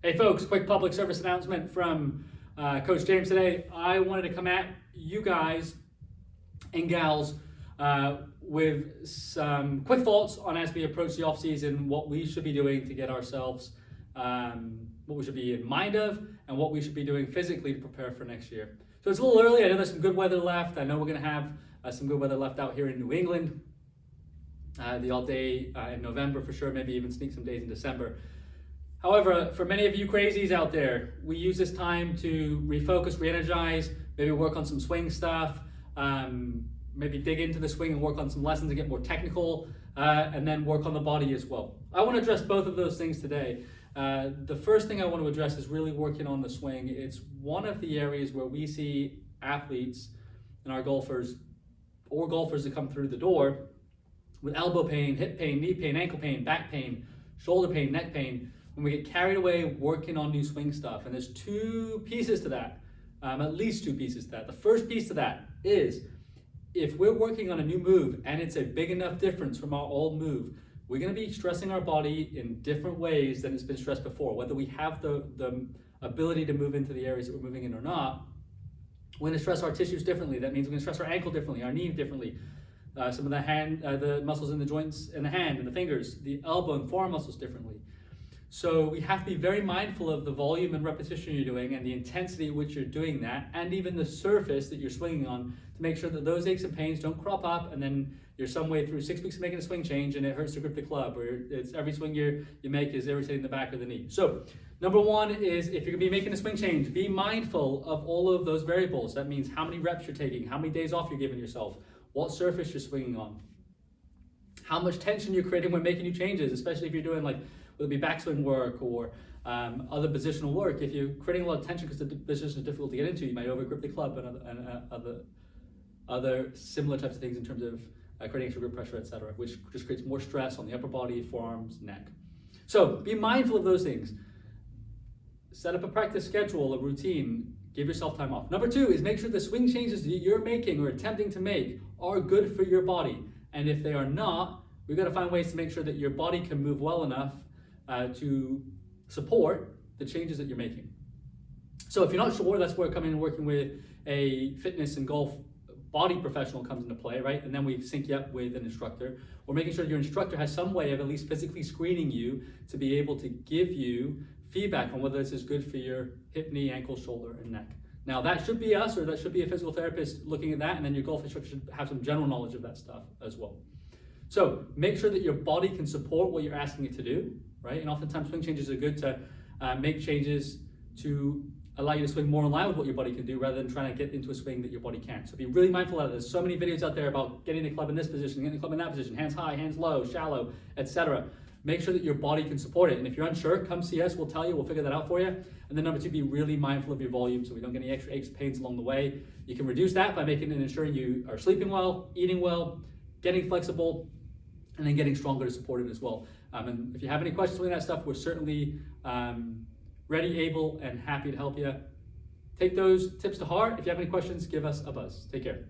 Hey folks, quick public service announcement from Coach James today. I wanted to come at you guys and gals with some quick thoughts on as we approach the off season, what we should be doing to get ourselves, what we should be in mind of, and what we should be doing physically to prepare for next year. So it's a little early. I know there's some good weather left. I know we're going to have some good weather left out here in New England. The all day in November for sure, maybe even sneak some days in December. However, for many of you crazies out there, we use this time to refocus, re-energize, maybe work on some swing stuff, maybe dig into the swing and work on some lessons and get more technical, and then work on the body as well. I want to address both of those things today. The first thing I want to address is really working on the swing. It's one of the areas where we see athletes and our golfers, or golfers that come through the door with elbow pain, hip pain, knee pain, ankle pain, back pain, shoulder pain, neck pain, when we get carried away working on new swing stuff. And there's two pieces to that, at least two pieces to that. The first piece to that is, if we're working on a new move and it's a big enough difference from our old move, we're gonna be stressing our body in different ways than it's been stressed before. Whether we have the ability to move into the areas that we're moving in or not, we're gonna stress our tissues differently. That means we're gonna stress our ankle differently, our knee differently, some of the hand, the muscles in the joints in the hand and the fingers, the elbow and forearm muscles differently. So we have to be very mindful of the volume and repetition you're doing and the intensity at which you're doing that, and even the surface that you're swinging on, to make sure that those aches and pains don't crop up and then you're some way through 6 weeks of making a swing change and it hurts to grip the club, or it's every swing you make is irritating the back of the knee. So number one is, if you're gonna be making a swing change, be mindful of all of those variables. That means how many reps you're taking, how many days off you're giving yourself, what surface you're swinging on, how much tension you're creating when making new changes, especially if you're doing whether it be backswing work or other positional work. If you're creating a lot of tension because the position is difficult to get into, you might overgrip the club and other similar types of things in terms of creating extra grip pressure, etc., which just creates more stress on the upper body, forearms, neck. So be mindful of those things. Set up a practice schedule, a routine, give yourself time off. Number two is make sure the swing changes that you're making or attempting to make are good for your body. And if they are not, we've got to find ways to make sure that your body can move well enough to support the changes that you're making. So if you're not sure, that's where coming and working with a fitness and golf body professional comes into play, right? And then we sync you up with an instructor, or making sure your instructor has some way of at least physically screening you to be able to give you feedback on whether this is good for your hip, knee, ankle, shoulder, and neck. Now that should be us, or that should be a physical therapist looking at that, and then your golf instructor should have some general knowledge of that stuff as well. So make sure that your body can support what you're asking it to do, right? And oftentimes swing changes are good to make changes to allow you to swing more in line with what your body can do, rather than trying to get into a swing that your body can't. So be really mindful of that. There's so many videos out there about getting the club in this position, getting the club in that position, hands high, hands low, shallow, etc. Make sure that your body can support it. And if you're unsure, come see us, we'll tell you, we'll figure that out for you. And then number two, be really mindful of your volume so we don't get any extra aches, pains along the way. You can reduce that by making and ensuring you are sleeping well, eating well, getting flexible, and then getting stronger to support it as well. And if you have any questions with that stuff, we're certainly ready, able, and happy to help you. Take those tips to heart. If you have any questions, give us a buzz. Take care.